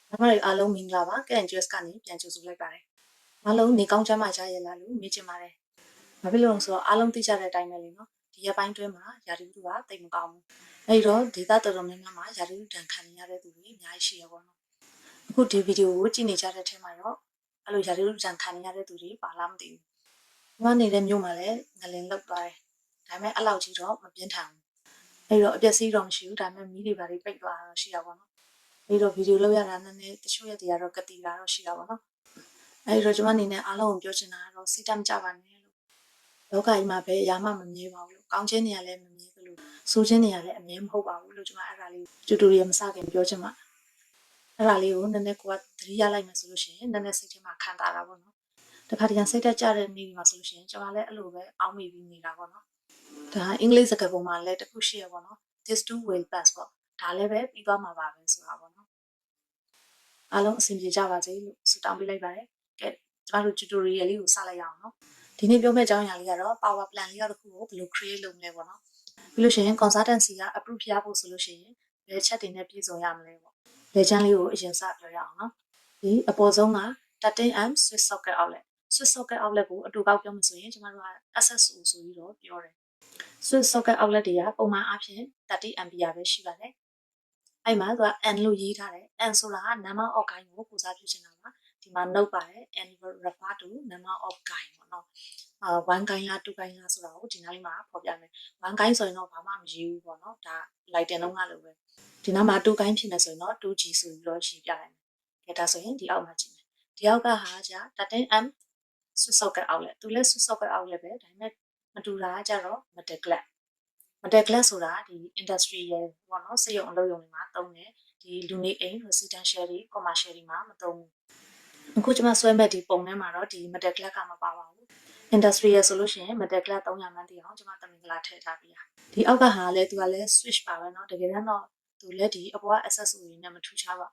ဒါမှအားလုံးမင်္ဂလာပါကဲ NGS ကနေပြန်ကြိုဆိုလိုက်ပါတယ်အားလုံးနေကောင်းချမ်းမှရရလားလို့မေးချင်ပါတယ်ဘာဖြစ်လို့လဲဆိုတော့အားလုံးသိကြတဲ့အတိုင်းပဲလေနော်ဒီရက်ပိုင်းတွင်းမှာယာတီဥတုကတိတ်မကောင်းဘူးအဲဒီတော့ဒေသတော်တော်များများမှာယာတီဥတုဒဏ်ခံနေရတဲ့သူတွေအများကြီးရှိရပါတော့အခုဒီဗီဒီယိုကိုကြည့်နေကြတဲ့အထက်မှာတော့အဲ့လိုယာတီဥတုဒဏ်ခံနေရတဲ့သူတွေပါလားမသိဘူးဒီမှာနေတဲ့မြို့မှာလည်းငလင်လောက်သွားတယ်ဒါပေမဲ့အဲ့လောက်ကြီးတော့မပြင်းထန်ဘူးအဲဒီတော့အပျက်စီးတော့မရှိဘူးဒါပေမဲ့မီးတွေပါပိတ်သွားတာရှိရပါတော့ပြီးတော့ဗီဒီယိုလောက်ရတာနည်းနည်းတချို့ရက်တွေကတော့ကတိလာတော့ရှိတာပါနော်အဲဒီတော့ကျွန်မအနေနဲ့အားလုံးကိုပြောချင်တာကတော့စိတ်တမကြပါနဲ့လို့လောကကြီးမှာပဲအရာမှမမြဲပါဘူးလို့ကောင်းခြင်းနေရလဲမမြဲဘူးလို့ဆိုးခြင်းနေရလဲအမြဲမဟုတ်ပါဘူးလို့ကျွန်မအဲ့ဒါလေးတူတူရီမစခင်ပြောချင်ပါအဲ့ဒါလေးကိုနည်းနည်းကိုကသတိရလိုက်မယ်ဆိုလို့ရှိရင်နည်းနည်းစိတ်ထဲမှာခံတာတာပေါ့နော်တခါတရံစိတ်တက်ကြတဲ့နေ့ဒီမှာဆိုလို့ရှိရင်ကျွန်မလည်းအဲ့လိုပဲအောင်းမိပြီးနေတာပေါ့နော်ဒါအင်္ဂလိပ်စကားပုံမှာလည်းတခုရှိရပေါ့နော် this too will pass ပေါ့ဒါလည်းပဲပြီးသွားမှာပါပဲဆိုတာပေါ့နော်အားလုံးအဆင်ပြေကြပါစေလို့ဆုတောင်းပေးလိုက်ပါတယ်ကဲကျွန်တော်တို့ tutorial လေးကိုစလိုက်ရအောင်နော်ဒီနေ့ပြောမယ့်အကြောင်းအရာလေးကတော့ power plan လေးတစ်ခုကိုဘယ်လို create လုပ်မလဲပေါ့နော်ပြီးလို့ရှိရင် consultancy က approve ရဖို့ဆိုလို့ရှိရင်ဘယ်ချက်တွေနဲ့ပြည့်စုံရမလဲပေါ့လက်ချမ်းလေးကိုအရင်စပြောရအောင်နော်ဒီအပေါ်ဆုံးက 13M switch socket outlet switch socket outlet ကိုအတူကောက်ပြောမှဆိုရင်ကျွန်တော်တို့က SSO ဆိုပြီးတော့ပြောတယ် switch socket outlet တွေကပုံမှန်အားဖြင့်30 ampere ပဲရှိပါတယ်အဲ့မှာသူက N လို့ရေးထားတယ် N ဆိုတာက number of gain ကိုကိုစားပြုချင်တာပါဒီမှာ note ပါတယ် N refer to number of gain ပေါ့နော်1 gain လား2 gain လားဆိုတာကိုဒီနားလေးမှာဖော်ပြမယ်1 gain ဆိုရင်တော့ဘာမှမရေးဘူးပေါ့နော်ဒါ light တင်လုံးကလိုပဲဒီနားမှာ2 gain ဖြစ်နေဆိုရင်တော့ 2G ဆိုပြီးတော့ရေးပြလိုက်မယ်ဒါဆိုရင်ဒီအောက်မှာကြည့်မယ်ဒီအောက်ကဟာじゃ 13M switch socket outlet သူလည်း switch socket outlet ပဲဒါပေမဲ့မတူတာကကြတော့ metal glass metal glass ဆိုတာဒီ industry ရယ်ပေါ့နော်စက်ရုံအလုပ်ရုံတွေမှာသုံးတယ်ဒီလူနေအိမ် residential တွေ commercial တွေမှာမသုံးဘူးအခုကျွန်မဆွဲမဲ့ဒီပုံထဲမှာတော့ဒီ metal glass ကမပါပါဘူး industry ရယ်ဆိုလို့ရှိရင် metal glass 300မှန်းတည်အောင်ကျွန်မတမင်္ဂလာထည့်ထားပေးတာဒီအောက်ကဟာလည်းသူကလည်း switch ပါပဲเนาะတကယ်တော့သူလည်းဒီအပေါ်က accessory နဲ့မထူးခြားပါ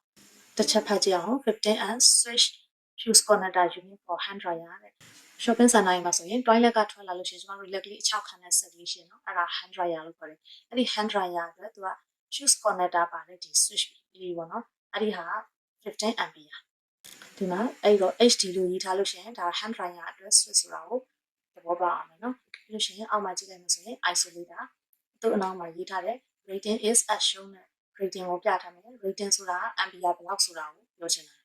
တစ်ချက်ဖတ်ကြည့်အောင် 15 amp switch fuse connector unit for hand dryer တဲ့ shopping center မှာဆိုရင် toilet ကထွက်လာလို့ရှိရင်ကျွန်တော်တို့ legally အချောက်ခံတဲ့ set လေးရှိနော်အဲ့ဒါ hand dryer လို့ခေါ်တယ်အဲ့ဒီ hand dryer အတွက်သူက fuse connector ပါတယ်ဒီ switch လေးပေါ့နော်အဲ့ဒီဟာ15 ampere ဒီမှာအဲ့တော့ HD လို့ရေးထားလို့ရှိရင်ဒါ hand dryer အတွက် switch ဆိုတာကိုသဘောပေါက်အောင်နော်ပြီးလို့ရှိရင်အောက်မှာကြည့်လိုက်မှဆိုရင် isolator သူ့အနောက်မှာရေးထားတယ် rating is as shown နဲ့ rating ကိုပြထားမယ် rating ဆိုတာ ampere ဘယ်လောက်ဆိုတာကိုပြောချင်တာ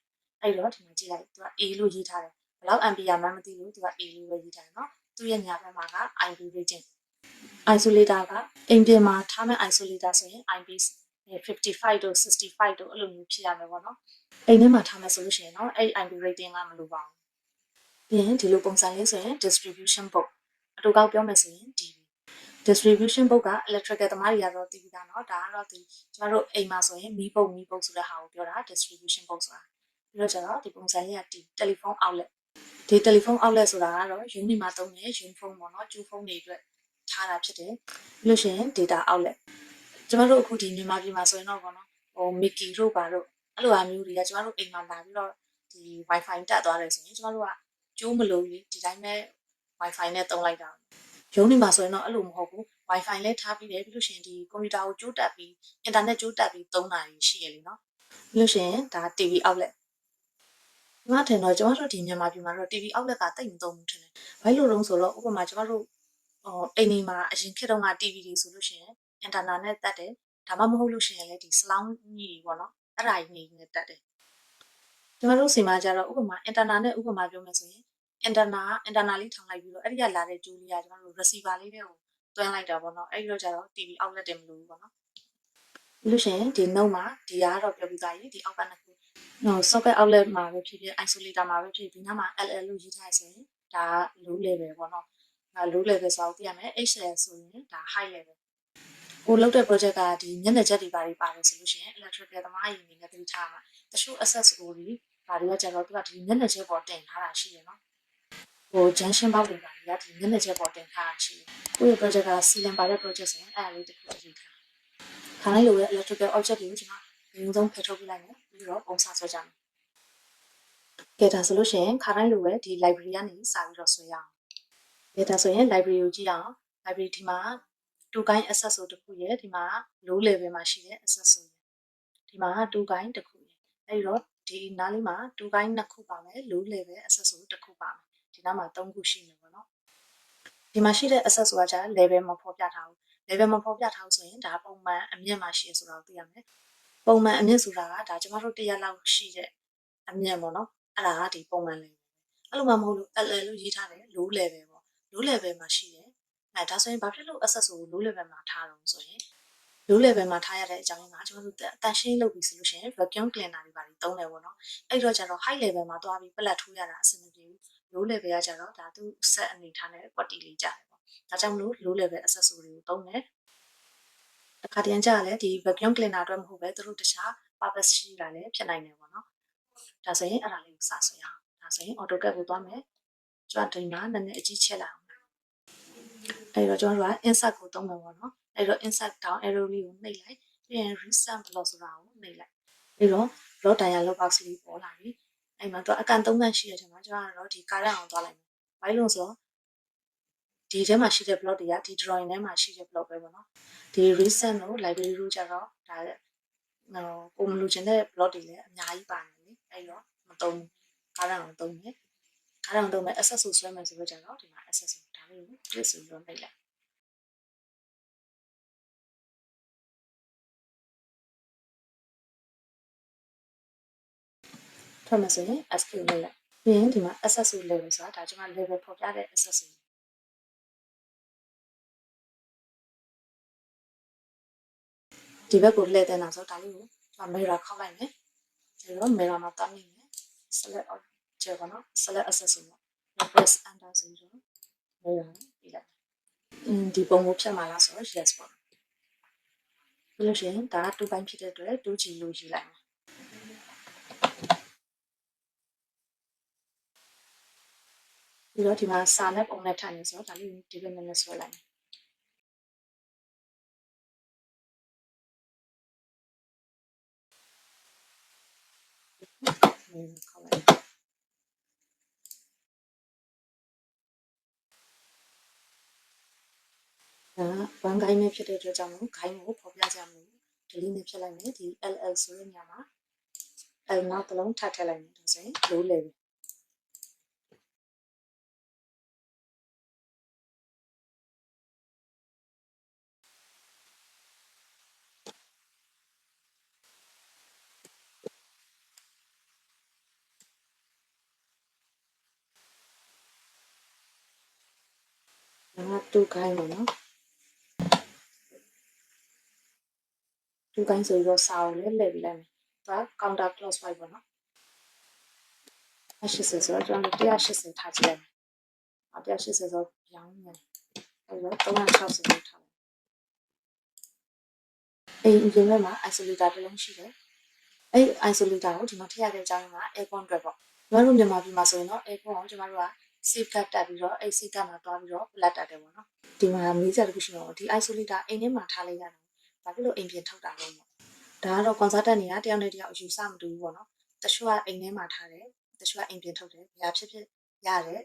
အဲ့တော့ဒီမှာကြည့်လိုက်သူက A လို့ရေးထားတယ်ဘယ်လောက် ampere မှမသိလို့သူက A လို့ပဲရေးထားတယ်နော်သူ့ရဲ့ညာဘက်မှာက IP rating isolator ကအိမ်ပြင်မှာထားမဲ့ isolator ဆိုရင် IP 55တို့65တို့အဲ့လိုမျိုးဖြစ်ရမယ်ပေါ့နော်အိမ်ထဲမှာထားမဲ့ဆိုလို့ရှိရင်တော့အဲ့ IP rating ကမလိုပါဘူးပြီးရင်ဒီလိုပုံစံလေးဆိုရင် distribution box အတူကောက်ပြောမယ်ဆိုရင် DB distribution box က electrical သမားတွေကတော့သိပြီးသားเนาะဒါကတော့ဒီကျမတို့အိမ်မှာဆိုရင်မီးပုတ်ဆိုတဲ့ဟာကိုပြောတာ distribution box ဆိုတာပြီးတော့ကျတော့ဒီပုံစံလေးကဒီ telephone outlet ဒီ telephone outlet ဆိုတာကတော့ unit မှာသုံးတဲ့ unit phone ပေါ့เนาะကျူဖုန်းတွေအတွက်ထားတာဖြစ်တယ်ပြီးလို့ရှိရင် data outlet ကျမတို့အခုဒီမြန်မာပြည်မှာဆိုရင်တော့ပေါ့နော်ဟို Mickey တို့ပါတို့အဲ့လိုအမျိုးတွေကကျမတို့အိမ်မှာလာပြီးတော့ဒီ Wi-Fi တက်သွားတယ်ဆိုရင်ကျမတို့ကကျိုးမလို့လေဒီတိုင်းပဲ Wi-Fi နဲ့သုံးလိုက်တာရုံးနေမှာဆိုရင်တော့အဲ့လိုမဟုတ်ဘူး Wi-Fi လည်းထားပြီးတယ်ပြီးလို့ရှိရင်ဒီကွန်ပျူတာကိုကျိုးတက်ပြီး internet ကျိုးတက်ပြီးသုံးတာရှိရလေနော်ပြီးလို့ရှိရင်ဒါ TV outlet ဒီမှာထင်တော့ကျမတို့ဒီမြန်မာပြည်မှာတော့ TV outlet ကတိတ်မသုံးဘူးထင်တယ်ဘာလို့လုံးဆိုတော့ဥပမာကျမတို့အိမ်ဒီမှာအရင်ခေတ်တုန်းက TV တွေဆိုလို့ရှိရင် internet နဲ့တက်တယ်ဒါမှမဟုတ်လို့ရှိရင်လည်းဒီ slot ကြီးပေါ့နော်အဲ့ဒါကြီးနေတက်တယ်ကျမတို့စီမှာကျတော့ဥပမာ internet နဲ့ဥပမာပြောမယ်ဆိုရင် internet လေးထောင်လိုက်ပြီးတော့အဲ့ဒီကလာတဲ့ကြိုးလေးကကျမတို့ receiver လေးတွေကိုတွန်းလိုက်တာပေါ့နော်အဲ့ဒီတော့ကျတော့ TV outlet တင်မလို့ဘူးပေါ့နော်ပြီးလို့ရှိရင်ဒီ note မှာဒီကတော့ပြောပြီးသားကြီးဒီအောက်ကနှစ်ခုsocket outlet မှာပဲဖြစ်ဖြစ် isolator မှာပဲဖြစ်ဒီနားမှာ LL လို့ရေးထားဆိုရင်ဒါ low level ပေါ့နော်low level ဆိုတော့သိရမယ် HL ဆိုရင်ဒါ high level ကိုလောက်တဲ့ project ကဒီမျက်နှာချက်တွေပါတယ်ဆိုလို့ရှိရင် electrical သမားကြီးအနေနဲ့သတိထားမှာတချို့ SSO တွေဒါတွေကကျတော့သူကဒီမျက်နှာချက်ပေါ်တင်ထားတာရှိရနော်ဟို junction box တွေပါတယ်ကဒီမျက်နှာချက်ပေါ်တင်ထားတာရှိတယ်ကိုယ့်ရဲ့ project က ceiling ပါတဲ့ project ဆိုရင်အဲ့ဒါလေးတစ်ခုတည်းထားခါလိုက်လို့ရ electrical object တွေကိုကျွန်တော်အရင်ဆုံးဖယ်ထုတ်ပြလိုက်မယ်ပြီးတော့ပုံစဆွဲကြမယ်ကဲဒါဆိုလို့ရှိရင်ခါတိုင်းလိုပဲဒီ library ကနေစာပြီးတော့ဆွဲရအောင်ကဲဒါဆိုရင် library ကိုကြည့်အောင် library ဒီမှာ2 gain SSO တစ်ခုရယ်ဒီမှာ low level မှာရှိတဲ့ SSO ရယ်ဒီမှာ2 gain တစ်ခုရယ်အဲဒီတော့ ဒီနားလေးမှာ2ကိုင်း2ခုပါမယ် low level accessory တစ်ခုပါမယ်ဒီနားမှာ3ခုရှိနေပါတော့ဒီမှာရှိတဲ့ accessory က level မဖော်ပြထားဘူး level မဖော်ပြထားဘူးဆိုရင်ဒါပုံမှန်အမြင့်မှာရှိရဆိုတာကိုသိရမယ်ပုံမှန်အမြင့်ဆိုတာကဒါကျမတို့1ရက်လောက်ရှိတဲ့အမြင့်ပေါ့နော်အဲ့ဒါကဒီပုံမှန် level အဲ့လိုမှမဟုတ်လို့ LL လို့ရေးထားတယ် low level ပေါ့ low level မှာရှိတယ်ဒါဆိုရင်ဘာဖြစ်လို့ accessory ကို low level မှာထားတော့ဆိုရင် low level မှာထားရတဲ့အကြောင်းကကျွန်တော်တို့တန်ရှင်းလုပ်ပြီးဆိုလို့ရှိရင် vacuum cleaner တွေပါပြီးသုံးတယ်ပေါ့နော်အဲ့တော့ကျတော့ high level မှာတွားပြီးပလက်ထိုးရတာအဆင်မပြေဘူး low level ကကျတော့ဒါသူ set အနေထားနဲ့ quality လေးကြတယ်ပေါ့ဒါကြောင့်မလို့ low level accessory ကိုသုံးတယ်အခါတည်းကျလည်းဒီ vacuum cleaner အတွက်မဟုတ်ပဲသူတို့တခြား purpose ရှိတာလည်းဖြစ်နိုင်တယ်ပေါ့နော်ဒါဆိုရင်အဲ့ဒါလေးကိုစဆွဲအောင်ဒါဆိုရင် AutoCAD ကိုသွားမယ်ကျွန်တော်ဒီမှာနည်းနည်းအကြီးချက်လိုက်အောင်အဲ့တော့ကျွန်တော်တို့က insert ကိုသုံးမယ်ပေါ့နော်အဲ့တော့ insert down arrow လေးကိုနှိပ်လိုက်ပြီးရင် recent block ဆိုတာကိုနှိပ်လိုက်ပြီးတော့ block dialog box လေးပေါ်လာပြီအဲ့မှာတော့အကန်3ခန့်ရှိတဲ့အချိန်မှာကျွန်တော်ကတော့ဒီ current အောင်သွားလိုက်မယ်ဘာလို့လဲဆိုတော့ဒီထဲမှာရှိတဲ့ block တွေကဒီ drawing ထဲမှာရှိတဲ့ block ပဲပေါ့နော်ဒီ recent ကို library လို့ကြတော့ဒါကိုမလို့ချင်တဲ့ block တွေလည်းအများကြီးပါနေလေအဲ့တော့မသုံး current အောင်သုံးမယ် current အောင်သုံးမယ် access ကိုဆွဲမယ်ဆိုတော့ကြတော့ဒီမှာ access ကိုဒါလေးကို click ဆိုပြီးတော့နှိပ်လိုက်ထွက်မယ်ဆိုရင် escape လုပ်လိုက်ပြီးရင်ဒီမှာ accessory level ဆိုတာဒါကျွန်မ level ဖော်ပြတဲ့ accessory ဒီဘက်ကိုလှည့်တဲ့နောက်ဆိုဒါလေးကို mirror ခောက်လိုက်မယ်ပြီးတော့ mirror မှာတောင်းနေမယ် select object ပေါ့နော် select accessory ပေါ့ press enter ဆိုပြီးတော့ mirror ပြီးလိုက်ဒီပုံကိုဖြတ်မှာလားဆိုတော့ yes ပေါ့ပြီးလို့ရှိရင်ဒါက2ပိုင်းဖြစ်တဲ့အတွက် 2G လို့ယူလိုက်မယ်ပြီးတော့ဒီမှာစာနဲ့ပုံနဲ့ထပ်နေဆိုတော့ဒါလေးကိုဒီဘက်နဲ့ဆွဲလိုက်မယ်ခောက်လိုက်ဘန်ကိုင်းနဲ့ဖြစ်တဲ့အတွက်ကြောင့်မို့ဂိုင်းကိုဖော်ပြကြမယ် delete နဲ့ဖြစ်လိုက်မယ်ဒီ LL ဆိုတဲ့နေရာမှာ L နောက်တစ်လုံးထပ်ထည့်လိုက်မယ်ဒါဆိုရင် low level ဒါက2ဂိုင်းပေါ့နော်2ဂိုင်းဆိုပြီးတော့စာကိုလည်းလှည့်ပြီးလိုက်မယ်ဒါ counter clockwise ပေါ့နော်180ဆိုတော့ကျွန်တော်180ထားကြည့်လိုက်မယ်180ဆိုတော့ပြောင်းမယ်အဲ့တော့360လို့ထားလိုက်အဲ့ဒီဘက်မှာ isolator တစ်လုံးရှိတယ်အဲ့ isolator ကိုဒီမှာထည့်ရတဲ့အကြောင်းက aircon အတွက်ပေါ့ကျွန်တော်တို့မြန်မာပြည်မှာဆိုရင်တော့ aircon ကိုကျွန်တော်တို့က save card တက်ပြီးတော့အဲ့ save card မှာတွားပြီးတော့ plug တက်တယ်ပေါ့နော်ဒီမှာမေးစရာတစ်ခုရှိတော့ဒီ isolator အိမ်ထဲမှာထားလိုက်ရတယ်ဘာဖြစ်လို့အိမ်ပြင်ထုတ်တာလဲပေါ့ဒါကတော့ consultant တွေကတယောက်နဲ့တယောက်အယူဆမတူဘူးပေါ့နော်တချို့ကအိမ်ထဲမှာထားတယ်တချို့ကအိမ်ပြင်ထုတ်တယ်ဘယ်ဖြစ်ရတယ်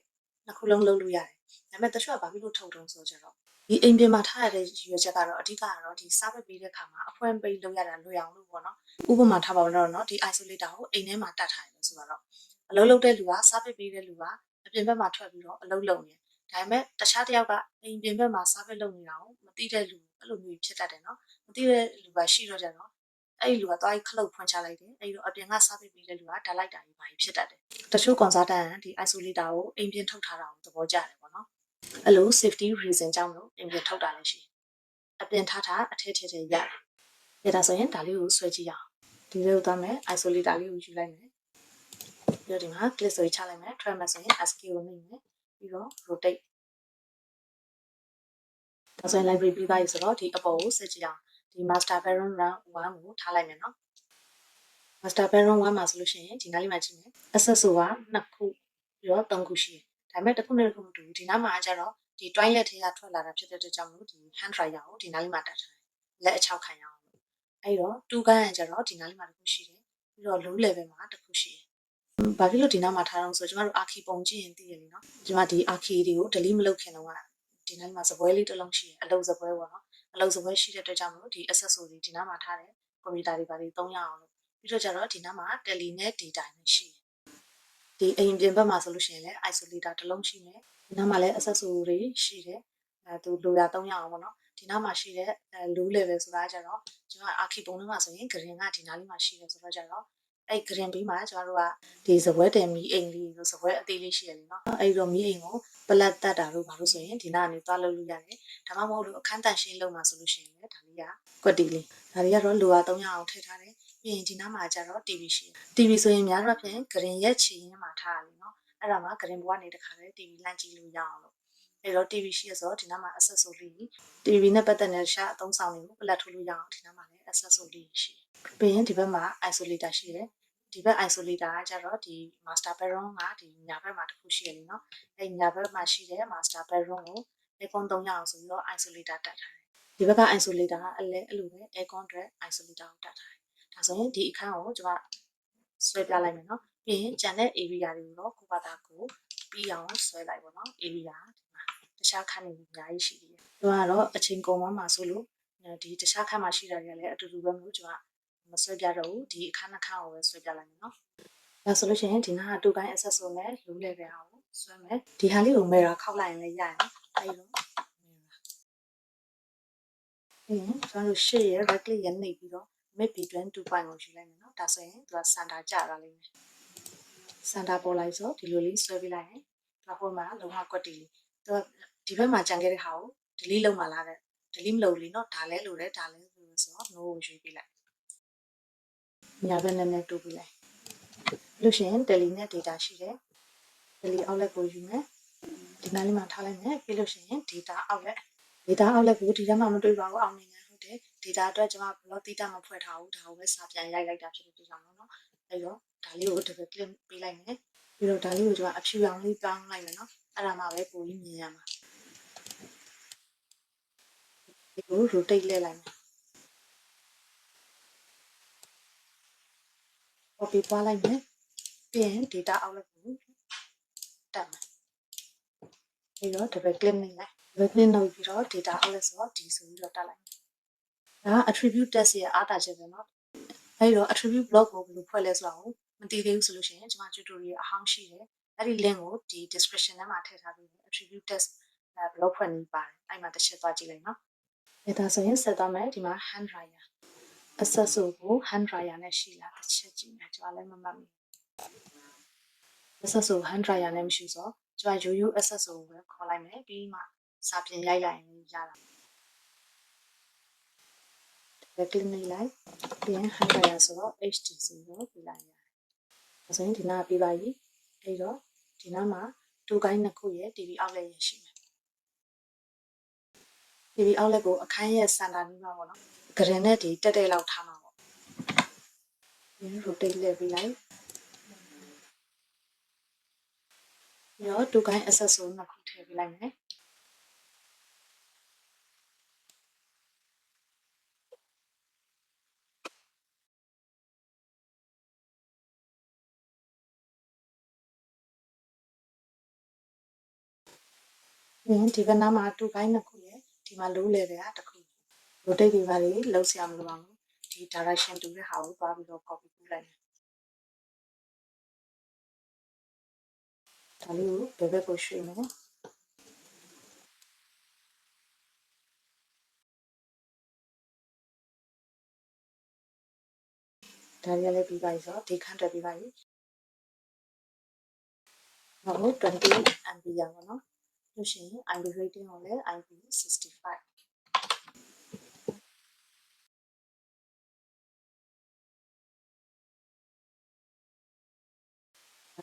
နှစ်ခုလုံးလုပ်လို့ရတယ်ဒါပေမဲ့တချို့ကဘာဖြစ်လို့ထုတ်တုံးဆိုကြတော့ဒီအိမ်ပြင်မှာထားရတဲ့ရွေချက်ကတော့အဓိကကတော့ဒီစားပစ်ပေးတဲ့ခါမှာအဖွင့်ပိတ်လုပ်ရတာလွယ်အောင်လို့ပေါ့နော်ဥပမာထားပါတော့နော်ဒီ isolator ကိုအိမ်ထဲမှာတတ်ထားတယ်ဆိုတော့အလုပ်လုပ်တဲ့လူကစားပစ်ပေးတဲ့လူကအပြင်ဘက်မှာထွက်ပြီးတော့အလုပ်လုပ်နေဒါပေမဲ့တခြားတစ်ယောက်ကအိမ်ပြင်ဘက်မှာစားပစ်လုပ်နေတာကိုမသိတဲ့လူအဲ့လိုမျိုးဖြစ်တတ်တယ်နော်မသိတဲ့လူကရှိတော့ကြတော့အဲ့ဒီလူကသွားပြီးခလုတ်ဖွင့်ချလိုက်တယ်အဲ့ဒီတော့အပြင်ကစားပစ်ပေးတဲ့လူကဓာတ်လိုက်တာကြီးပါဖြစ်တတ်တယ်တချို့ consultant ကဒီ isolator ကိုအိမ်ပြင်ထုတ်ထားတာကိုသဘောကျတယ်ပေါ့နော်အဲ့လို safety reason ကြောင့်လို့အိမ်ပြင်ထုတ်တာလည်းရှိအပြင်ထားတာအထက်ထက်ထက်ရတယ်ရတာဆိုရင်ဒါလေးကိုဆွဲကြည့်အောင်ဒီလိုသွားမယ် isolator လေးကိုယူလိုက်မယ်ပြီးတော့ဒီမှာ click ဆိုချလိုက်မယ်ထွက်မယ်ဆိုရင် escape ကိုနှိပ်မယ်ပြီးတော့ rotate ဒါဆိုရင် library ပြီးသွားပြီဆိုတော့ဒီအပေါ်ကိုဆက်ကြည့်အောင်ဒီ master parent run 1ကိုထားလိုက်မယ်နော် master parent 1မှာဆိုလို့ရှိရင်ဒီနားလေးမှာကြည့်မယ် access ဆိုတာ2ခုပြီးတော့3ခုရှိတယ်ဒါပေမဲ့တစ်ခုနဲ့တစ်ခုမတူဘူးဒီနားမှာကျတော့ဒီ toilet ထဲကထွက်လာတာဖြစ်တဲ့အတွက်ကြောင့်မို့ဒီ hand dryer ကိုဒီနားလေးမှာတက်ထားတယ်လက်အချောက်ခံရအောင်အဲ့တော့2ကန်းကျတော့ဒီနားလေးမှာတစ်ခုရှိတယ်ပြီးတော့ low level မှာတစ်ခုရှိတယ်ဘာဖြစ်လို့ဒီနားမှာထားတော့ဆိုကျမတို့ archi ပုံကြည့်ရင်သိရတယ်နော်ဒီမှာဒီ archi တွေကို delete မလုပ်ခင်တော့ဒီနားမှာစပွဲလေးတစ်လုံးရှိတယ်အလုံးစပွဲပေါ့နော်အလုံးစပွဲရှိတဲ့အတွက်ကြောင့်မို့ဒီ accessory ဒီနားမှာထားတယ်ကွန်ပျူတာတွေပါတွေသုံးရအောင်လို့ ပြီးတော့ကျတော့ဒီနားမှာ tele နဲ့ data နဲ့ရှိတယ်ဒီအိမ်ပြင်ဘက်မှာဆိုလို့ရှိရင်လည်း isolator တစ်လုံးရှိမယ်ဒီနားမှာလည်း accessory တွေရှိတယ်သူလိုရာ300အောင်ပေါ့နော်ဒီနားမှာရှိတဲ့low level ဆိုတာကျတော့ကျွန်တော်အာခီပုံထဲမှာဆိုရင် green ကဒီနားလေးမှာရှိတယ်ဆိုတော့ကျတော့အဲ့ green ဘေးမှာကျွန်တော်တို့ကဒီစပွဲတယ်မီအိမ်လေးလို့စပွဲအသေးလေးရှိရတယ်နော်အဲ့တော့မီအိမ်ကိုပလက်တက်တာလို့ဘာလို့ဆိုရင်ဒီနားကနေသွားလုပ်လို့ရတယ်ဒါမှမဟုတ်လို့အခန်းတန့်ရှင်းလုပ်မှာဆိုလို့ရှိရင်လည်းဒါလေးကကွက်တီလေးဒါတွေကတော့လိုရာ300အောင်ထည့်ထားတယ်ပြီးရင်ဒီနားမှာကျတော့ TV ရှိတယ် TV ဆိုရင်များတော့ဖြင့် green ရဲ့ချီရင်းမှာထားရလိမ့်နော်အဲ့ဒါမှ green ဘဝနေတခါလေ TV လန့်ကြည့်လို့ရအောင်လို့အဲ့တော့ TV ရှိရဆိုတော့ဒီနားမှာ accessory TV နဲ့ပတ်သက်တဲ့ရှာအသုံးဆောင်တွေကိုပလက်ထုတ်လို့ရအောင်ဒီနားမှာလည်း accessory ရှိပြီးရင်ဒီဘက်မှာ isolator ရှိတယ်ဒီဘက် isolator ကကျတော့ဒီ master bedroom ကဒီညာဘက်မှာတစ်ခုရှိရတယ်နော်အဲ့ညာဘက်မှာရှိတဲ့ master bedroom ကို aircon 300အောင်ဆိုပြီးတော့ isolator တက်ထားတယ်ဒီဘက်က isolator ကအလဲအဲ့လိုပဲ aircon အတွက် isolator ကိုတက်ထားတယ်ဒါဆိုရင်ဒီအခန်းကိုကျွန်မဆွဲပြလိုက်မယ်နော်ပြီးရင်ကျန်တဲ့ area တွေကိုတော့ကိုယ့်ဘာသာကိုပြီးအောင်ဆွဲလိုက်ပါတော့ area ဒီမှာတခြားခန်းတွေအများကြီးရှိသေးတယ်သူကတော့အချိန်ကုန်သွားမှာဆိုလို့ဒီတခြားခန်းမှာရှိတာတွေကလည်းအတူတူပဲမလို့ကျွန်မမဆွဲပြတော့ဘူးဒီအခန်းနှစ်ခန်းကိုပဲဆွဲပြလိုက်မယ်နော်ဒါဆိုလို့ရှိရင်ဒီနားကတူကိုင်း access ဆိုမဲ့ low level အောင်ဆွဲမယ်ဒီဟာလေးကိုမဲတာခောက်လိုက်ရင်လည်းရရင်အဲ့လိုကျွန်တော်ရှေ့ရ right click ရနှိပ်ပြီးတော့ mid between 2 point ကိုယူလိုက်မယ်နော်ဒါဆိုရင်သူက center ကျသွားလိမ့်မယ် center ပေါ်လိုက်ဆိုဒီလိုလေးဆွဲပြလိုက်ရင်ဒါဟိုမှာလုံးဝကွက်တီလေးသူဒီဘက်မှာကြံခဲ့တဲ့ဟာကို delete လုပ်မှလာတဲ့ delete မလုပ်ဘူးလीနော်ဒါလည်းလိုတယ်ဒါလည်းလိုဆိုတော့ no ကိုယူပြလိုက်ညာဘက်နဲ့တိုးပြလိုက်လို့ရှိရင် tele နဲ့ data ရှိတယ် tele outlet ကိုယူမယ်ဒီနားလေးမှာထားလိုက်မယ်ပြီးလို့ရှိရင် data outlet ကိုဒီထဲမှာမတွေ့ပါဘူးအောင်နေနေဟုတ်တယ် data အတွက်ကျွန်မဘလော့တိတာမဖွဲ့ထားဘူးဒါကိုပဲစာပြန်ရိုက်လိုက်တာဖြစ်လို့ဒီကြောင့်နော်အဲ့တော့ဒါလေးကို double click ပေးလိုက်မယ်ပြီးတော့ဒါလေးကိုကျွန်မအဖြူရောင်လေးပြောင်းလိုက်မယ်နော်အဲ့ဒါမှပဲပိုပြီးမြင်ရမှာဒီကို rotate လဲလိုက်မယ် copy ပွားလိုက်မယ်ပြီးရင် data outlet ကိုတက်မယ်ပြီးတော့ double click နှိပ်လိုက် double click နှိပ်ပြီးတော့ data outlet ဆိုတော့ဒီဆိုပြီးတော့တက်လိုက်ဒါက attribute test ရဲ့အားတာချက်ပဲเนาะအဲ့တော့ attribute block ကိုဘယ်လိုဖွဲ့လဲဆိုတာကိုမသိသေးဘူးဆိုလို့ရှိရင်ကျွန်မ tutorial အဟောင်းရှိတယ်အဲ့ဒီ link ကိုဒီ description ထဲမှာထည့်ထားပြီး attribute test block ဖွဲ့နေပါတယ်အဲ့မှာတစ်ချက်သွားကြည့်လိုက်เนาะဒါဆိုရင်ဆက်သွားမယ်ဒီမှာ hand dryer access ကို hand dryer နဲ့ရှိလားတစ်ချက်ကြည့်မယ်ကျွန်မလည်းမမှတ်မိ access ကို hand dryer နဲ့မရှိဆိုတော့ကျွန်မ ရိုး access ကိုပဲခေါ်လိုက်မယ်ပြီးမှစာပြင်ရိုက်လိုက်ရင်ရတာပဲကလစ်နေလိုက်ပြီးရင် hand dryer ဆိုတော့ HD ဆိုတော့ပြလိုက်ရတယ်ဒါဆိုရင်ဒီနားပြပါပြီအဲ့တော့ဒီနားမှာတူကိုင်းနှစ်ခုရဲ့ TV outlet ရရှိမယ် TV outlet ကိုအခန်းရဲ့ center နီးမှာပေါ့နော်ဂရင်နဲ့ဒီတက်တဲ့လောက်ထားမှာပေါ့ဒီ rotate လဲပြီးလိုက်ပြီးတော့တူကိုင်း access ကိုနှစ်ခုထည့်ပေးလိုက်မယ်ဒီဘက်နားမှာတူကိုင်းနှစ်ခုရဲ့ဒီမှာ low level ကတစ်ခု rotate တွေပါလေလောက်ဆရာမလိုပါဘူးဒီ direction တူတဲ့ဟာကိုသွားပြီးတော့ copy ပြုလိုက်မယ်ဒါလေးကိုဘယ်ဘက်ကိုရွှေ့မယ်ဒါရလည်းပြီးပါပြီဆိုတော့ဒီခန်းတက်ပြီးပါပြီဟုတ်20 ampere ပေါ့နော်လို့ရှိရင် IP rating ကိုလည်း IP65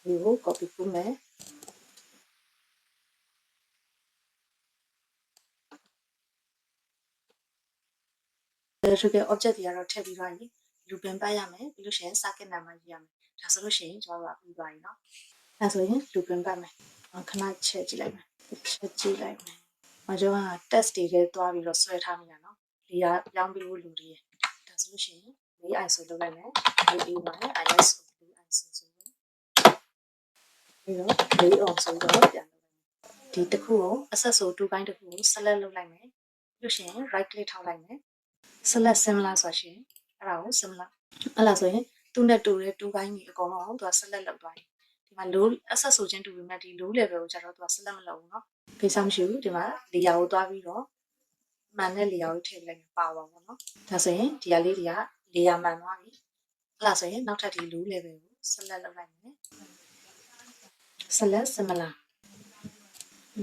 ဒီကို copy ပြုမယ်electrical object တွေကတော့ထည့်ပြီးပါပြီလူပင်ပတ်ရမယ်ပြီးလို့ရှိရင် circuit number ရေးရမယ်ဒါဆိုလို့ရှိရင်ကျွန်တော်တို့ကပြီးသွားပြီเนาะအဲဆိုရင်လူပင်ပတ်မယ်ခဏချက်ကြည့်လိုက်မယ်ချက်ကြည့်လိုက်မယ်ကျွန်တော်က test တွေထဲသွားပြီးတော့ဆွဲထားမိတာเนาะဒီကပြောင်းပြီးလို့လူတွေဒါဆိုလို့ရှိရင် ISO လုပ်လိုက်မယ် ISO ဆိုပြီးတော့ on ဆိုတော့ပြန်လုပ်လိုက်မယ်ဒီတစ်ခုကို access ဆို2ပိုင်းတစ်ခုကို select လုပ်လိုက်မယ်ပြီးလို့ရှိရင် right click ထောက်လိုက်မယ် select similar ဆိုရှင်အဲ့ဒါကို similar အဲ့လားဆိုရင်သူ သူ့နဲ့တူတဲ့တူကိုင်းကြီးအကုန်လုံးသူကဆက်လက်လုပ်သွားတယ်ဒီမှာ low access ဆိုချင်းတူပေမဲ့ဒီ low level ကိုကျတော့သူကဆက်လက်မလုပ်ဘူးเนาะကိစ္စမရှိဘူးဒီမှာ layer ကိုတွားပြီးတော့မှန်တဲ့ layer ကိုထည့်လိုက်ပါပါပေါ့เนาะဒါဆိုရင်ဒီဟာလေးတွေက layer မှန်သွားပြီအဲ့ဒါဆိုရင်နောက်ထပ်ဒီ low level ကိုဆက်လက်လုပ်လိုက်မယ်ဆက်လက် similar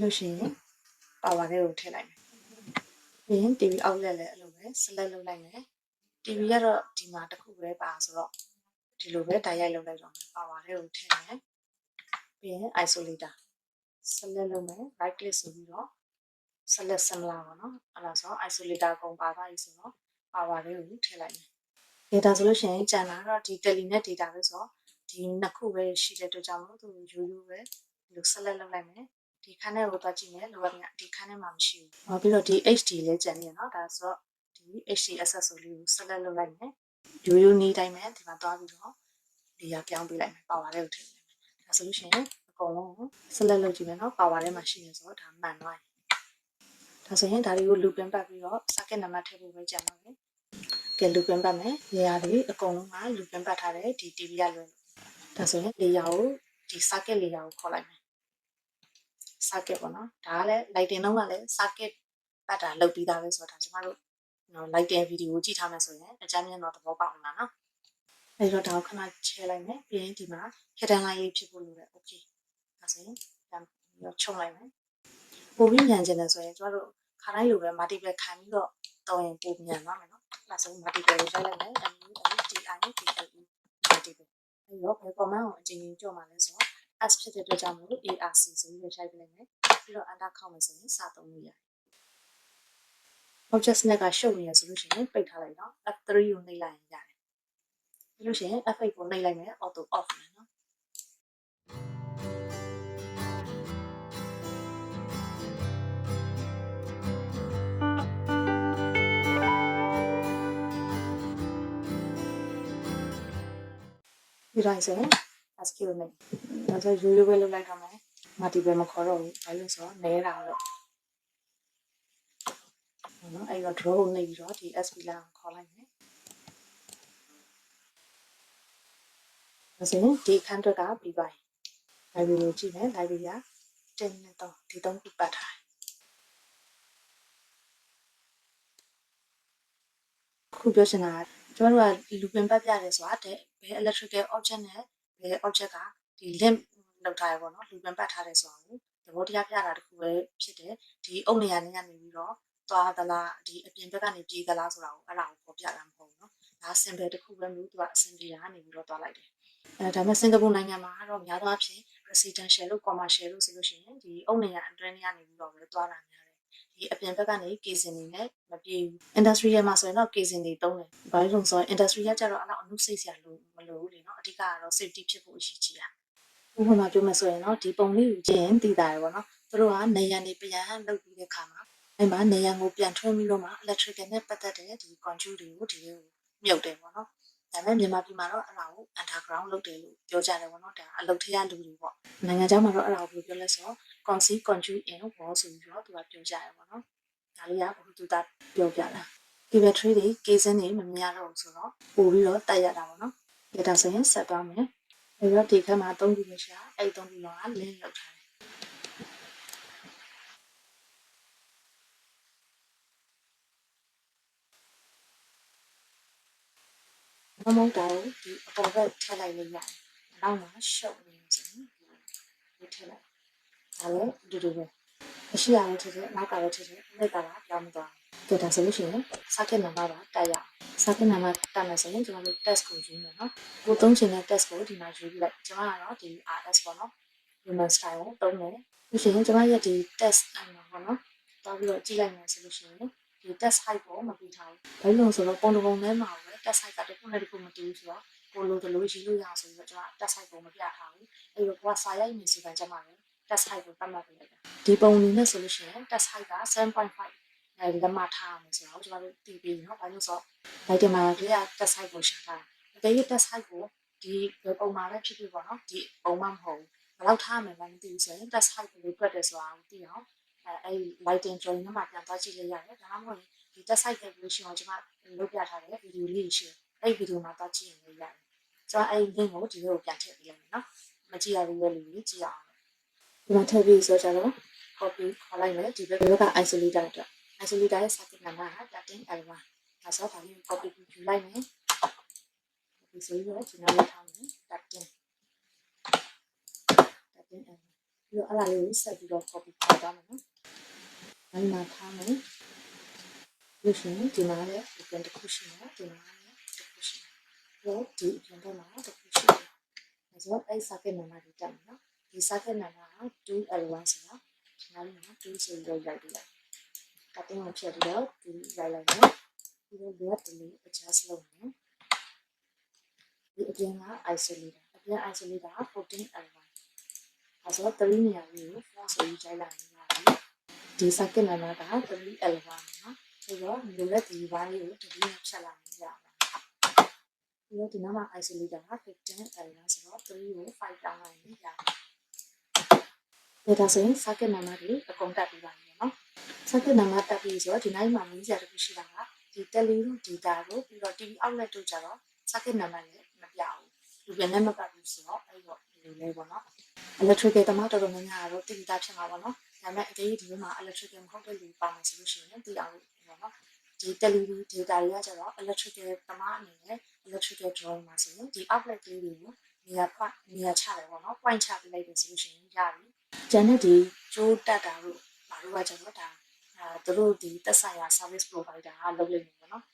လို့ရှိရင် power လေးကိုထည့်လိုက်မယ်ပြီးရင် TV outlet လည်းအဲ့လိုပဲဆက်လက်လုပ်လိုက်မယ် TV ကတော့ဒီမှာတစ်ခုပဲပါဆိုတော့ဒီလိုပဲတိုက်ရိုက်လုပ်လိုက်တော့ power လေးကိုထည့်မယ်ပြီးရင် isolator ဆက်လက်လုပ်မယ် right click ဆိုပြီးတော့ဆက်လက် similar ပေါ့နော်အဲ့ဒါဆို isolator အကုန်ပါသွားပြီဆိုတော့ power လေးကိုထည့်လိုက်မယ် data ဆိုလို့ရှိရင်ကျန်တာတော့ဒီ tele နဲ့ data ပဲဆိုတော့ဒီနှစ်ခုပဲရှိတဲ့အတွက်ကြောင့်မို့သူရိုးရိုးပဲဒီလိုဆက်လက်လုပ်လိုက်မယ်ဒီခန်းထဲကိုသွားကြည့်မယ်လိုအပ်တဲ့ဒီခန်းထဲမှာမရှိဘူးပြီးတော့ဒီ HD လည်းကျန်နေရနော်ဒါဆိုတော့ဒီ HD access လေးကိုဆက်လက်လုပ်လိုက်မယ်ရိုးရိုးနေတိုင်းပဲဒီမှာသွားပြီးတော့ဒီရပြောင်းပေးလိုက်မယ် power လေးကိုထည့်လိုက်မယ်ဒါဆိုလို့ရှိရင်အကုန်လုံးဆက်လက်လုပ်ကြည့်မယ်နော် power ထဲမှာရှိနေဆိုတော့ဒါမှန်သွားပြီဒါဆိုရင်ဒါတွေကို loop ပြန်ပတ်ပြီးတော့ circuit နံပါတ်ထည့်ဖို့ပဲကြံပါမယ်ကဲ loop ပြန်ပတ်မယ်နေရာတွေအကုန်လုံးက loop ပြန်ပတ်ထားတယ်ဒီ TV ရလွယ်ဒါဆိုရင် layer ကိုဒီ circuit layer ကိုခေါ်လိုက်မယ် circuit ပေါ့နော်ဒါကလည်း lighting လုံးကလည်း circuit ပတ်တာလုပ်ပြီးသားပဲဆိုတော့ဒါကျမတို့lighting video ကိုကြည့်ထားမယ်ဆိုရင်အကြမ်းမြင်တော့သဘောပေါက်အောင်လားနော်အဲ့တော့ဒါကိုခဏချဲလိုက်မယ်ပြီးရင်ဒီမှာ hidden line ရေးဖြစ်ဖို့လိုတယ် okay ဒါဆိုရင်ပြန်ပြီးချုပ်လိုက်မယ်ပိုပြီးမြန်ကျင်တယ်ဆိုရင်ကျမတို့ခါတိုင်းလိုပဲ multiple ခံပြီးတော့တောင်းရင်ပိုမြန်သွားမယ်နော်ဒါဆို multiple ကိုရိုက်လိုက်မယ် MUTIPLE multiple အဲ့တော့ဘယ် command ကိုအချိန်ကြီးကြော့မှာလဲဆိုတော့ S ဖြစ်တဲ့အတွက်ကြောင့်မို့ ARC ဆိုပြီးရိုက်ပြလိုက်မယ်ပြီးတော့ enter ခောက်မယ်ဆိုရင်စသုံးလို့ရတယ် object snack ကရှုပ်နေရဆိုလို့ရှိရင်ပိတ်ထားလိုက်တော့ F3 ကိုနှိပ်လိုက်ရင်ရတယ်ပြီးလို့ရှိရင် F8 ကိုနှိပ်လိုက်မယ် auto off မယ်နော်ဒီတိုင်းဆိုရင် SQ နဲ့ဒါဆိုရိုးရိုးပဲလုပ်လိုက်တော့မယ် multiple မခေါ်တော့ဘူးဘာလို့ဆိုတော့နဲတာတော့နော်အဲ့တော့ draw ကိုနှိပ်ပြီးတော့ဒီ SP line ကိုခေါ်လိုက်မယ်ဒါဆိုရင်ဒီအခန်းအတွက်ကပြီးပါပြီ library ကိုကြည့်မယ် library က10နဲ့3ဒီ3ခုပတ်ထားတယ်ခုပြောချင်တာကကျွန်တော်တို့က looping ပတ်ပြတယ်ဆိုတာတဲ့ဘယ် electrical object နဲ့ဘယ် object ကဒီ link လောက်ထားရပေါ့နော် looping ပတ်ထားတယ်ဆိုတာကိုသဘောတရားပြတာတခုပဲဖြစ်တယ်ဒီအုပ်နေရာနေပြီးတော့သွားသလားဒီအပြင်ဘက်ကနေပြေးသလားဆိုတာကိုအဲ့ဒါကိုပေါ်ပြတာမဟုတ်ဘူးเนาะဒါ symbol တစ်ခုပဲမျိုးသူကအဆင်ပြေတာကနေပြီးတော့သွားလိုက်တယ်ဒါပေမဲ့စင်ကာပူနိုင်ငံမှာကတော့များသောအားဖြင့် residential လို့ commercial လို့ဆိုလို့ရှိရင်ဒီအုပ်နေရာအတွင်းထဲကနေပြီးတော့ပဲသွားတာများတယ်ဒီအပြင်ဘက်ကနေကေစင်တွေနဲ့မပြေဘူး industrial မှာဆိုရင်တော့ကေစင်တွေတုံးတယ်ဘာလို့လဲဆိုတော့ industry ကကြတော့အဲ့လောက်အမှုစိတ်စရာလို့မလိုဘူးလေเนาะအဓိကကတော့ safety ဖြစ်ဖို့အရေးကြီးတာဥပမာပြောမယ်ဆိုရင်เนาะဒီပုံလေးကိုကြည့်ရင်သိတာရယ်ပေါ့เนาะသူတို့ကနေရံနေပြန်လုပ်ပြီးတဲ့ခါမှာအဲ့မှာနေရံကိုပြန်ထွန်းပြီးတော့မှ electrical နဲ့ပတ်သက်တဲ့ဒီ control တွေကိုဒီလိုမြုပ်တယ်ပေါ့เนาะဒါပေမဲ့မြန်မာပြည်မှာတော့အဲ့ဒါကို underground လုပ်တယ်လို့ပြောကြတယ်ပေါ့เนาะဒါအလုပ်ထရလူတွေပေါ့နိုင်ငံခြားမှာတော့အဲ့ဒါကိုပြောလဲဆိုတော့ conceal control in wall ဆိုပြီးတော့သူကပြောကြတယ်ပေါ့เนาะဒါလေးကဘုသူတာပြောပြတာဒီဘက်ထရီတွေကေစင်းတွေမမြင်ရတော့ဘူးဆိုတော့ပို့ပြီးတော့တက်ရတာပေါ့เนาะဒါဆိုရင်ဆက်သွားမယ်အဲ့တော့ဒီခက်မှာ3ခုပဲရှာအဲ့3ခုလုံးက link လောက်ထားတယ်မမုံတာကိုဒီအပေါ်ဘက်ထည့်လိုက်လို့ရတယ်နောက်မှာရှုပ်နေဆိုရင်ဒီထည့်လိုက်ဒါလည်းအတူတူပဲအရှိရတယ်ထည့်တယ်နောက်ကလည်းထည့်တယ်နှစ်ကလည်းပြောင်းမသွားဘူးဒါဆိုလို့ရှိရင် circuit number ပါတက်ရအောင် circuit number တက်မယ်ဆိုရင်ကျွန်တော်တို့ test ကိုယူမယ်နော်ကိုသုံးချင်တဲ့ test ကိုဒီမှာယူပြီးလိုက်ကျွန်မကတော့ဒီ RS ပေါ့နော် human style ကိုသုံးတယ်လို့ရှိရင်ကျွန်မရဲ့ဒီ test အဲ့မှာပေါ့နော်တော့ပြီးတော့ကြည့်လိုက်မယ်ဆိုလို့ရှိရင်ဒီ test height ကိုမပြီးထားဘူးဘယ်လိုဆိုတော့ပုံတစ်ပုံထဲမှာပဲ test height ကတစ်ခုနဲ့တစ်ခုမတူဘူးဆိုတော့ကိုလိုတလို့ရေးလို့ရအောင်ဆိုပြီးတော့ကျွန်မ test height ကိုမပြထားဘူးအဲ့တော့ကိုကစာရိုက်နေဆိုတော့ကျွန်မလည်း test height ကိုသတ်မှတ်ပေးလိုက်တာဒီပုံအနေနဲ့ဆိုလို့ရှိရင် test height က 7.5 အဲ့လက်မထားအောင်ဆိုတော့ကျွန်တော်တို့တည်ပြီးเนาะဘာလို့ဆိုတော့ lighting မှာကလေးက test height ကိုရှာတာတကယ် test height ကိုဒီပုံမှာလည်းဖြစ်ဖြစ်ပေါ့နော်ဒီပုံမှမဟုတ်ဘူးဘယ်လောက်ထားမယ်လဲမသိဘူးဆိုရင် test height ကိုလိုတွက်တယ်ဆိုတာကိုသိအောင်အဲ့ lighting drawing မှာပြန်သွားကြည့်လိုက်ရတယ်ဒါမှမဟုတ်ရင်ဒီ test height calculation ကိုကျွန်မလုပ်ပြထားတယ်ဗီဒီယိုလေးရှိအဲ့ဗီဒီယိုမှာသွားကြည့်ရင်လည်းရတယ် ကျွန်တော်အဲ့ဒီ link ကိုဒီလိုပြန်ထည့်ပေးလိုက်မယ်နော်မကြည့်ရသေးတဲ့လူတွေကြည့်အောင်ဒီမှာထည့်ပြီးဆိုတော့ copy ခေါ်လိုက်မယ်ဒီဘက်က isolator အတွက် isolator ရဲ့ circuit number က 13L1 ဒါဆိုဒါလေး copy ယူလိုက်မယ်ဒီဆိုရင်ဒီနောက်လေးထားမယ်13L ပြီးတော့အဲ့ဒါလေးကိုဆက်ပြီးတော့ copy ခေါ်သွားမယ်နော်အဲ့မှာထားမယ်လို့ရှိရင်ဒီမှာလည်းပြန်တစ်ခုရှိမယ်ဒီမှာလည်းတစ်ခုရှိမယ်ဒီပြန်တော့မှာတစ်ခုရှိတယ်ဒါဆိုအဲ့ circuit number ကိုတက်မယ်နော်ဒီ circuit number က 2L1 ဆိုတော့ဒီမှာလည်း2ဆိုပြီးရိုက်ပြီးလိုက်ကတ်တင်ကိုဖြတ်ပြီးတော့ဒီရိုက်လိုက်မယ်ပြီးတော့ left delay adjust လုပ်မယ်ဒီအပြင်က isolator အပြင် isolator က 14L1 ဒါဆို3နေရာလေးကို 4ဆိုပြီးရိုက်လိုက်ရင်ရတယ်ဒီ circuit number က 3L1 နော်ပြီးတော့ဒီလိုလက်ဒီဘားလေးကိုဒီလိုဖြတ်လာနေရပါတယ်ပြီးတော့ဒီနောက်မှာ isolator က 15L1 ဆိုတော့3ကို5တောင်းလိုက်ရင်ရတယ်ဒါဆိုရင် circuit number တွေအကုန်တက်ပြီးပါပြီနော် circuit number တက်ပြီးဆိုတော့ဒီနောက်မှာမင်းစရာတစ်ခုရှိတာကဒီ tele တို့ data တို့ပြီးတော့ TV outlet တို့ကြတော့ circuit number လည်းမပြဘူးဒီပြန်လည်းမပတ်ဘူးဆိုတော့အဲ့တော့ဒီလိုလေးပေါ့နော် electrical တမတော်တော်များများတော့တိကျဖြစ်မှာပေါ့နော်ဒါပေမဲ့အသေးဒီမှာ electrical မဟုတ်တဲ့လူပါမယ်ဆိုလို့ရှိရင်သိအောင်ပေါ့နော်ဒီ tele data တွေကကျတော့ electrical တမအနေနဲ့ electrical drawing မှာဆိုရင်ဒီ outlet လေးတွေကိုနေရာချတယ်ပေါ့နော် point ချပေးလိုက်တယ်ဆိုလို့ရှိရင်ရပြီကျန်တဲ့ဒီကျိုးတက်တာတို့ဘာလို့ကကျတော့ဒါသူတို့ဒီသက်ဆိုင်ရာ service provider ကလုပ်လိမ့်မယ်ပေါ့နော်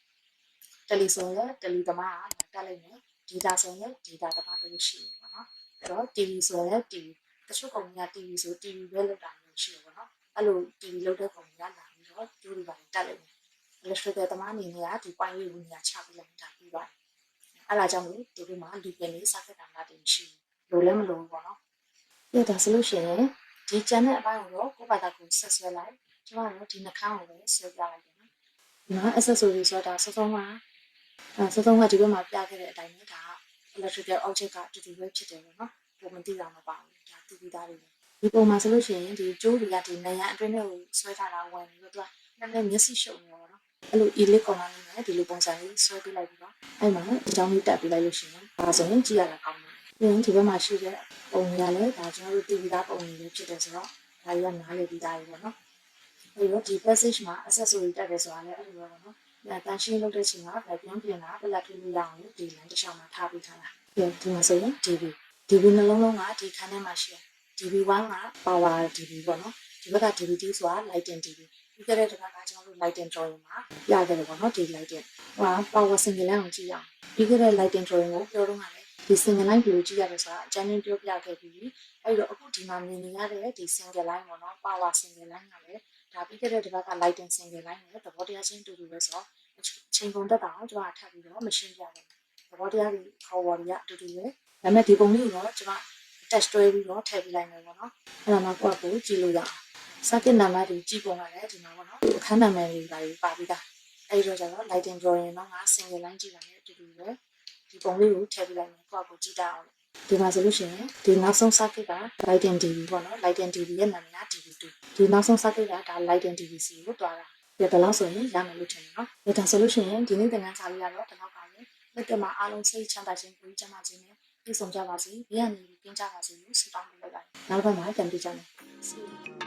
tele ဆိုရင် tele တမကတက်လိုက်မယ် data ဆိုရင် data တမတို့ရှိတယ်ပေါ့နော်အဲ့တော့ TV ဆိုရင် TV တချို့ကောင်က TV ဆို TV ပဲလောက်တာမျိုးရှိတယ်ပေါ့နော်အဲ့လို TV လောက်တဲ့ကောင်ကလာပြီးတော့ကျိုးတွေပါတက်လိုက်မယ် electrical တမအနေနဲ့ကဒီ point လေးကိုနေရာချပေးလိုက်တာပြီးပါတယ်အဲ့ဒါကြောင့်လို့ဒီလိုမှလူပြန်လေး circuit တာလာတင်ရှိလို့လည်းမလို့ပေါ့နော်ပြဒါဆိုလို့ရှိရင်ဒီကျန်တဲ့အပိုင်းကိုတော့ကိုယ့်ဘာသာကိုဆက်ဆွဲလိုက်ကျမတို့ဒီနှာခေါင်းကိုပဲဆွဲပြလိုက်တယ်နော်ဒီမှာ accessory ဆိုတာစောစောကဒီဘက်မှာပြခဲ့တဲ့အတိုင်းပဲဒါက electrical object ကအတူတူပဲဖြစ်တယ်ပေါ့နော်ပုံမသိတာမပါဘူးဒါသိပြီးသားတွေဒီပုံမှာဆိုလို့ရှိရင်ဒီကျိုးတွေကဒီနေရန်အတွင်းထဲကိုဆွဲထားတာဝင်ပြီးတော့သူကနည်းနည်းမျက်စိရှုပ်နေတော့နော်အဲ့လို elite corner လေးနဲ့ဒီလိုပုံစံလေးဆွဲပေးလိုက်ပြီးတော့အဲ့မှာအကြောင်းလေးတက်ပေးလိုက်လို့ရှိရင်ဒါဆိုရင်ကြည့်ရတာကောင်းတယ်ပြီးရင်ဒီဘက်မှာရှိတဲ့ပုံရလဲဒါကျွန်တော်တို့သိပြီးသားပုံတွေဖြစ်တယ်ဆိုတော့ဒါတွေကနားလည်ပြီးသားတွေပေါ့နော်ပြီးတော့ဒီ passage မှာ accessory တက်တယ်ဆိုတာလည်းအဲ့လိုပဲပေါ့နော်တန်ရှင်းလုပ်တဲ့ချိန်မှာပြန်ပြင်တာပလက်ထူလို့ရအောင်ဒီ line တစ်ချောင်းမှာထားပေးထားတာဒီမှာဆိုရင် DB နှလုံးလုံးကဒီခန်းထဲမှာရှိတယ် DB1 က power DB ပေါ့နော်ဒီဘက်က DB2 ဆိုတာ lighting DB ပြီးခဲ့တဲ့တစ်ခါကကျွန်တော်တို့ lighting drawing မှာပြခဲ့တယ်ပေါ့နော်ဒီ lighting ဟို power single line ကိုကြည့်ရအောင်ပြီးခဲ့တဲ့ lighting drawing ကိုပြောတော့မှလည်းဒီ single line ကိုကြည့်ရတယ်ဆိုတာအကျဉ်းချင်းပြောပြခဲ့ပြီးအဲ့တော့အခုဒီမှာမြင်နေရတဲ့ဒီ single line ပေါ့နော် power single line ကလည်းဒါပြီးခဲ့တဲ့တစ်ခါက lighting single line နဲ့သဘောတရားချင်းတူတူပဲဆိုတော့ချိန်ပုံတက်တာအောင်ကျွန်တော်ထပ်ပြီးတော့မရှင်းပြဘူးသဘောတရားတွေခေါ်ဝေါ်တွေကအတူတူပဲဒါပေမဲ့ဒီပုံလေးကိုတော့ကျွန်မ test တွဲပြီးတော့ထည့်ပေးလိုက်မယ်ပေါ့နော်အဲ့ဒါမှကိုယ့်ကိုကြည့်လို့ရအောင် circuit number တွေကြည့်ပုံရတယ်ဒီမှာပေါ့နော်အခန်းနာမည်တွေပါပြီးသားအဲ့တော့ကျတော့ lighting drawing တော့ငါ single line ကြည့်တာနဲ့အတူတူပဲဒီပုံလေးကိုထည့်ပေးလိုက်မယ်ကိုယ့်ကိုကြည့်တတ်အောင်ဒီမှာဆိုလို့ရှိရင်ဒီနောက်ဆုံး circuit က lighting DB ပေါ့နော် lighting DB ရဲ့နာမည်က DB2 ဒီနောက်ဆုံး circuit ကဒါ lighting DBC ကိုတွားတာဒီတော့ဆိုရင်ရမယ်လို့ထင်တယ်နော်ဒါဆိုလို့ရှိရင်ဒီနေ့သင်ခန်းစာလေးကတော့ဒီလောက်ပါပဲလက်ကမှာအားလုံးစိတ်ချမ်းသာခြင်းကိုကြမ်းမာခြင်းနဲ့ပြည့်စုံကြပါစေ။ဘေးရန်တွေကင်းကြပါစေလို့ဆုတောင်းပေးလိုက်ပါတယ်။နောက်တစ်ခါမှပြန်တွေ့ကြမယ်။